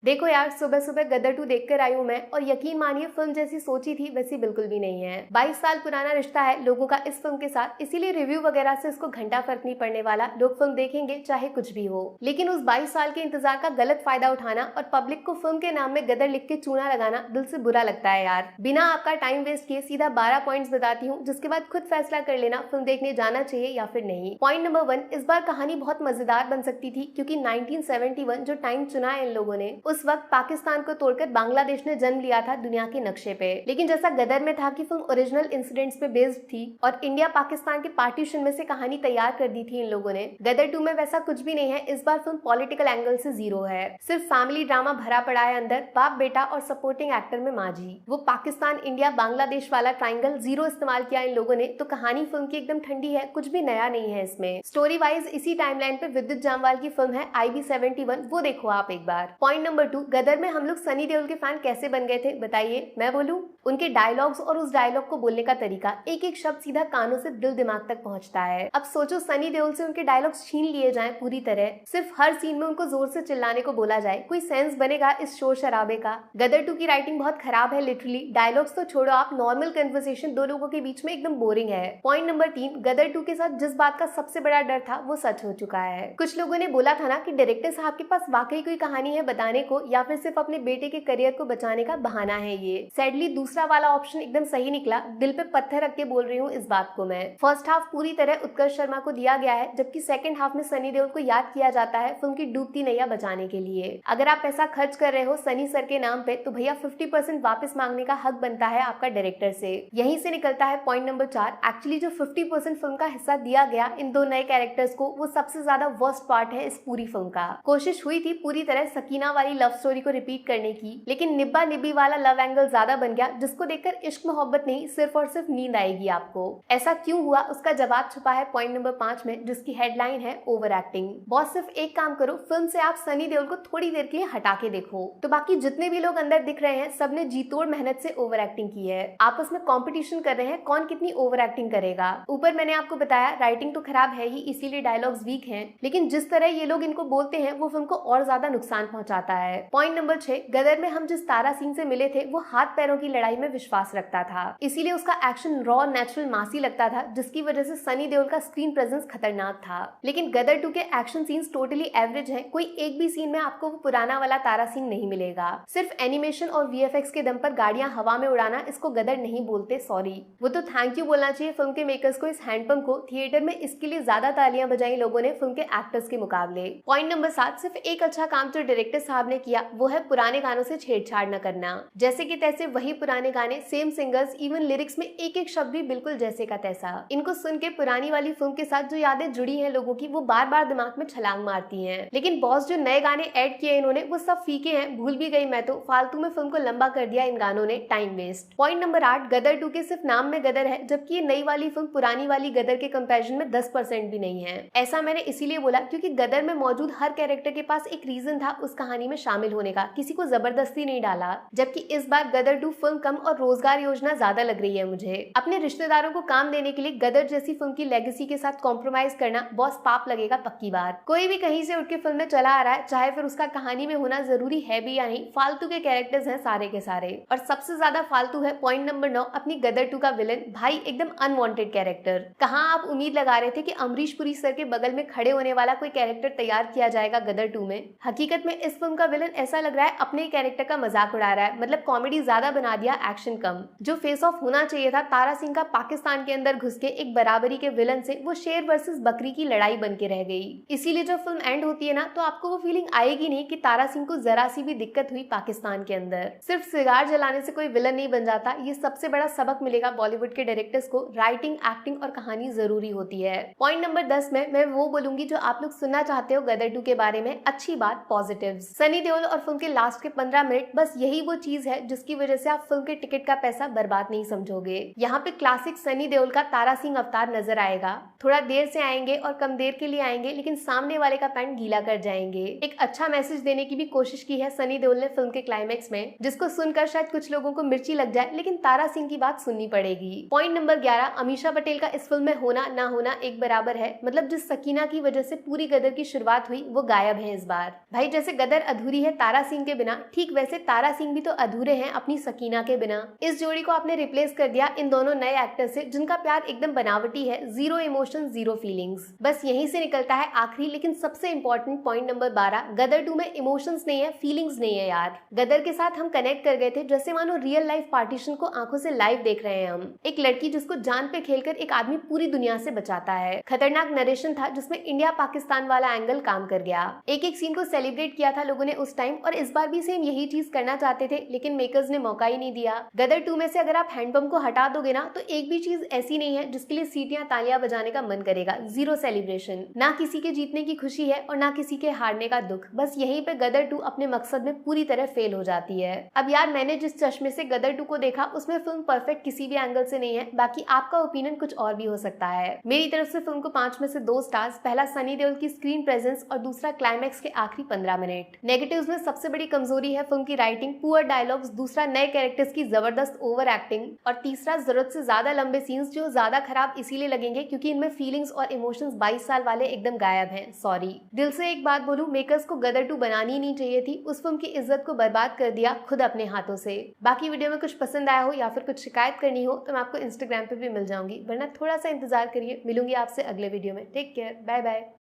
देखो यार, सुबह सुबह गदर 2 देखकर आई हूँ मैं, और यकीन मानिए फिल्म जैसी सोची थी वैसी बिल्कुल भी नहीं है। 22 साल पुराना रिश्ता है लोगों का इस फिल्म के साथ, इसीलिए रिव्यू वगैरह से इसको घंटा फर्क नहीं पड़ने वाला। लोग फिल्म देखेंगे चाहे कुछ भी हो। लेकिन उस 22 साल के इंतजार का गलत फायदा उठाना और पब्लिक को फिल्म के नाम में गदर लिख के चूना लगाना दिल से बुरा लगता है यार। बिना आपका टाइम वेस्ट किए सीधा 12 पॉइंट्स बताती हूँ, जिसके बाद खुद फैसला कर लेना फिल्म देखने जाना चाहिए या फिर नहीं। पॉइंट नंबर 1, इस बार कहानी बहुत मजेदार बन सकती थी, क्योंकि 1971 जो टाइम चुना है इन लोगों ने, उस वक्त पाकिस्तान को तोड़कर बांग्लादेश ने जन्म लिया था दुनिया के नक्शे पे। लेकिन जैसा गदर में था कि फिल्म ओरिजिनल इंसिडेंट्स पे बेस्ड थी और इंडिया पाकिस्तान के पार्टीशन में से कहानी तैयार कर दी थी इन लोगों ने, गदर 2 में वैसा कुछ भी नहीं है। इस बार फिल्म पॉलिटिकल एंगल से जीरो है, सिर्फ फैमिली ड्रामा भरा पड़ा है अंदर, बाप बेटा और सपोर्टिंग एक्टर में माजी। वो पाकिस्तान इंडिया बांग्लादेश वाला ट्राइंगल जीरो इस्तेमाल किया इन लोगों ने, तो कहानी फिल्म की एकदम ठंडी है, कुछ भी नया नहीं है इसमें। स्टोरी वाइज इसी टाइमलाइन पे विद्युत जामवाल की फिल्म है IB71, वो देखो आप एक बार। पॉइंट नंबर 2, गदर में हम लोग सनी देओल के फैन कैसे बन गए थे बताइए, मैं बोलूं? उनके डायलॉग्स और उस डायलॉग को बोलने का तरीका, एक एक शब्द सीधा कानों से दिल दिमाग तक पहुंचता है। अब सोचो सनी देओल से उनके डायलॉग्स छीन लिए जाएं पूरी तरह, सिर्फ हर सीन में उनको जोर से चिल्लाने को बोला जाए, कोई सेंस बनेगा इस शोर शराबे का? गदर 2 की राइटिंग बहुत खराब है लिटरली, डायलॉग्स तो छोड़ो आप, नॉर्मल कन्वर्सेशन दो लोगों के बीच में एकदम बोरिंग है। पॉइंट नंबर 3, गदर 2 के साथ जिस बात का सबसे बड़ा डर था वो सच हो चुका है। कुछ लोगों ने बोला था ना कि डायरेक्टर साहब के पास वाकई कोई कहानी है बताने को, या फिर सिर्फ अपने बेटे के करियर को बचाने का बहाना है ये। सैडली दूसरा वाला ऑप्शन एकदम सही निकला, दिल पे पत्थर रख के बोल रही हूँ इस बात को मैं। फर्स्ट हाफ पूरी तरह उत्कर्ष शर्मा को दिया गया है, जबकि सेकंड हाफ में सनी देओल को याद किया जाता है फिल्म की डूबती नैया बचाने के लिए। अगर आप पैसा खर्च कर रहे हो सनी सर के नाम पे, तो भैया 50% वापस मांगने का हक बनता है आपका डायरेक्टर से। यहीं से निकलता है पॉइंट नंबर 4, एक्चुअली जो 50% फिल्म का हिस्सा दिया गया इन दो नए कैरेक्टर्स को, वो सबसे ज्यादा वर्स्ट पार्ट है इस पूरी फिल्म का। कोशिश हुई थी पूरी तरह सकीना वाली लव स्टोरी को रिपीट करने की, लेकिन निब्बा निब्बी वाला लव एंगल ज्यादा बन गया, जिसको देखकर इश्क मोहब्बत नहीं सिर्फ और सिर्फ नींद आएगी आपको। ऐसा क्यों हुआ उसका जवाब छुपा है पॉइंट नंबर 5 में, जिसकी हेडलाइन है ओवर एक्टिंग। बॉस सिर्फ एक काम करो, फिल्म से आप सनी देओल को थोड़ी देर के लिए हटा के देखो, तो बाकी जितने भी लोग अंदर दिख रहे हैं सबने जी तोड़ मेहनत से ओवर एक्टिंग की है। आपस में कंपटीशन कर रहे हैं कौन कितनी ओवर एक्टिंग करेगा। ऊपर मैंने आपको बताया राइटिंग तो खराब है ही, इसीलिए डायलॉग्स वीक हैं, लेकिन जिस तरह ये लोग इनको बोलते हैं वो फिल्म को और ज्यादा नुकसान पहुंचाता है। पॉइंट नंबर 6, गदर में हम जिस तारा सिंह से मिले थे वो हाथ पैरों की लड़ाई में विश्वास रखता था, इसीलिए उसका एक्शन रॉ नेचुरल मासी लगता था, जिसकी वजह से सनी देओल का स्क्रीन प्रेजेंस खतरनाक था। लेकिन गदर 2 के एक्शन सीन्स टोटली एवरेज हैं, कोई एक भी सीन में आपको वो पुराना वाला तारा सिंह नहीं मिलेगा। सिर्फ एनिमेशन और VFX के दम पर गाड़ियां हवा में उड़ाना, इसको गदर नहीं बोलते, सॉरी। वो तो थैंक यू बोलना चाहिए फिल्म के मेकर्स को इस हैंडपंप को, थिएटर में इसके लिए ज्यादा तालियां बजाई लोगों ने फिल्म के एक्टर्स के मुकाबले। पॉइंट नंबर 7, सिर्फ एक अच्छा काम जो डायरेक्टर साहब ने किया वो है पुराने गानों से छेड़छाड़ न करना। जैसे कि तैसे वही पुराने गाने, सेम सिंगर्स, इवन लिरिक्स में एक एक शब्द भी बिल्कुल जैसे का तैसा। इनको सुन के पुरानी वाली फिल्म के साथ जो यादें जुड़ी हैं लोगों की, वो बार बार दिमाग में छलांग मारती हैं। लेकिन बॉस जो नए गाने ऐड किए इन्होंने वो सब फीके हैं, भूल भी गई मैं तो, फालतू में फिल्म को लंबा कर दिया इन गानों ने, टाइम वेस्ट। पॉइंट नंबर 8, गदर 2 के सिर्फ नाम में गदर है, जबकि ये नई वाली फिल्म पुरानी वाली गदर के कंपैरिजन में 10% भी नहीं है। ऐसा मैंने इसीलिए बोला क्योंकि गदर में मौजूद हर कैरेक्टर के पास एक रीजन था उस कहानी में शामिल होने का, किसी को जबरदस्ती नहीं डाला। जबकि इस बार गदर 2 फिल्म कम और रोजगार योजना ज्यादा लग रही है मुझे। अपने रिश्तेदारों को काम देने के लिए गदर जैसी फिल्म की लेगेसी के साथ कॉम्प्रोमाइज करना बॉस पाप लगेगा पक्की बार। कोई भी कहीं से उठ के फिल्म में चला आ रहा है, चाहे फिर उसका कहानी में होना जरूरी है भी या नहीं, फालतू के कैरेक्टर्स हैं सारे के सारे। और सबसे ज्यादा फालतू है पॉइंट नंबर 9, अपनी गदर 2 का विलन, भाई एकदम अनवांटेड कैरेक्टर। कहाँ आप उम्मीद लगा रहे थे कि अमरीश पुरी सर के बगल में खड़े होने वाला कोई कैरेक्टर तैयार किया जाएगा गदर 2 में? हकीकत में इस फिल्म का विलन ऐसा लग रहा है अपने ही कैरेक्टर का मजाक उड़ा रहा है, मतलब कॉमेडी ज्यादा बना दिया, एक्शन कम। जो फेस ऑफ होना चाहिए था तारा सिंह का पाकिस्तान के अंदर घुस के एक बराबरी के विलन से, वो शेर वर्सेस बकरी की लड़ाई बन के रह गई। इसीलिए जब फिल्म एंड होती है ना, तो आपको वो फीलिंग आएगी नहीं कि तारा सिंह को जरा सी भी दिक्कत हुई पाकिस्तान के अंदर। सिर्फ सिगार जलाने से कोई विलन नहीं बन जाता, ये सबसे बड़ा सबक मिलेगा बॉलीवुड के डायरेक्टर्स को, राइटिंग, एक्टिंग और कहानी जरूरी होती है। पॉइंट नंबर 10 में मैं वो बोलूंगी जो आप लोग सुनना चाहते हो गदर 2 के बारे में, अच्छी बात, पॉजिटिव्स। सनी देओल और फिल्म के लास्ट के 15 मिनट, बस यही वो चीज है जिसकी वजह से आप फिल्म के टिकट का पैसा बर्बाद नहीं समझोगे। यहाँ पे क्लासिक सनी देओल का तारा सिंह अवतार नजर आएगा, थोड़ा देर से आएंगे और कम देर के लिए आएंगे, लेकिन सामने वाले का पैंट गीला कर जाएंगे। एक अच्छा मैसेज देने की भी कोशिश की है सनी देओल ने फिल्म के क्लाइमेक्स में, जिसको सुनकर शायद कुछ लोगों को मिर्ची लग जाए, लेकिन तारा सिंह की बात सुननी पड़ेगी। पॉइंट नंबर 11, अमीषा पटेल का इस फिल्म में होना ना होना एक बराबर है, मतलब जिस सकीना की वजह से पूरी गदर की शुरुआत हुई वो गायब है इस बार। भाई जैसे गदर अधूरी अधूरी है तारा सिंह के बिना, ठीक वैसे तारा सिंह भी तो अधूरे हैं अपनी सकीना के बिना। इस जोड़ी को आपने रिप्लेस कर दिया इन दोनों नए एक्टर से जिनका प्यार एकदम बनावटी है, जीरो इमोशन जीरो फीलिंग्स। बस यहीं से निकलता है आखिरी लेकिन सबसे इंपॉर्टेंट पॉइंट नंबर 12, गदर 2 में इमोशंस नहीं है, फीलिंग्स नहीं है यार। गदर के साथ हम कनेक्ट कर गए थे जैसे मानो रियल लाइफ पार्टीशन को आंखों से लाइव देख रहे हैं हम। एक लड़की जिसको जान पे खेलकर एक आदमी पूरी दुनिया से बचाता है। खतरनाक नरेशन था जिसमें इंडिया पाकिस्तान वाला एंगल काम कर गया। एक एक सीन को सेलिब्रेट किया था लोगों ने उस टाइम, और इस बार भी सेम यही चीज करना चाहते थे लेकिन मेकर्स ने मौका ही नहीं दिया। गदर 2 में से अगर आप हैंडपंप को हटा दोगे ना तो एक भी चीज ऐसी नहीं है जिसके लिए सीटियां तालियां बजाने का मन करेगा। जीरो सेलिब्रेशन, ना किसी के जीतने की खुशी है और ना किसी के हारने का दुख। बस यहीं पे गदर 2 अपने मकसद में पूरी तरह फेल हो जाती है। अब यार मैंने जिस चश्मे से गदर 2 को देखा उसमें फिल्म परफेक्ट किसी भी एंगल से नहीं है, बाकी आपका ओपिनियन कुछ और भी हो सकता है। मेरी तरफ से फिल्म को 5 में से 2 स्टार्स, पहला सनी देओल की स्क्रीन प्रेजेंस और दूसरा क्लाइमैक्स के आखिरी 15 मिनट। नेगेटिव्स में सबसे बड़ी कमजोरी है फिल्म की राइटिंग, पुअर डायलॉग्स, दूसरा नए कैरेक्टर्स की जबरदस्त ओवर एक्टिंग और तीसरा जरूरत से ज्यादा लंबे सीन्स जो ज्यादा खराब इसीलिए लगेंगे क्योंकि इनमें फीलिंग्स और इमोशंस 22 साल वाले एकदम गायब हैं। सॉरी। दिल से एक बात बोलूं, मेकर्स को गदर 2 बनानी ही नहीं चाहिए थी, उस फिल्म की इज्जत को बर्बाद कर दिया खुद अपने हाथों से। बाकी वीडियो में कुछ पसंद आया हो या फिर कुछ शिकायत करनी हो तो मैं आपको इंस्टाग्राम पे भी मिल जाऊंगी, वरना थोड़ा सा इंतजार करिए। मिलूंगी आपसे अगले वीडियो में। Take care, bye bye.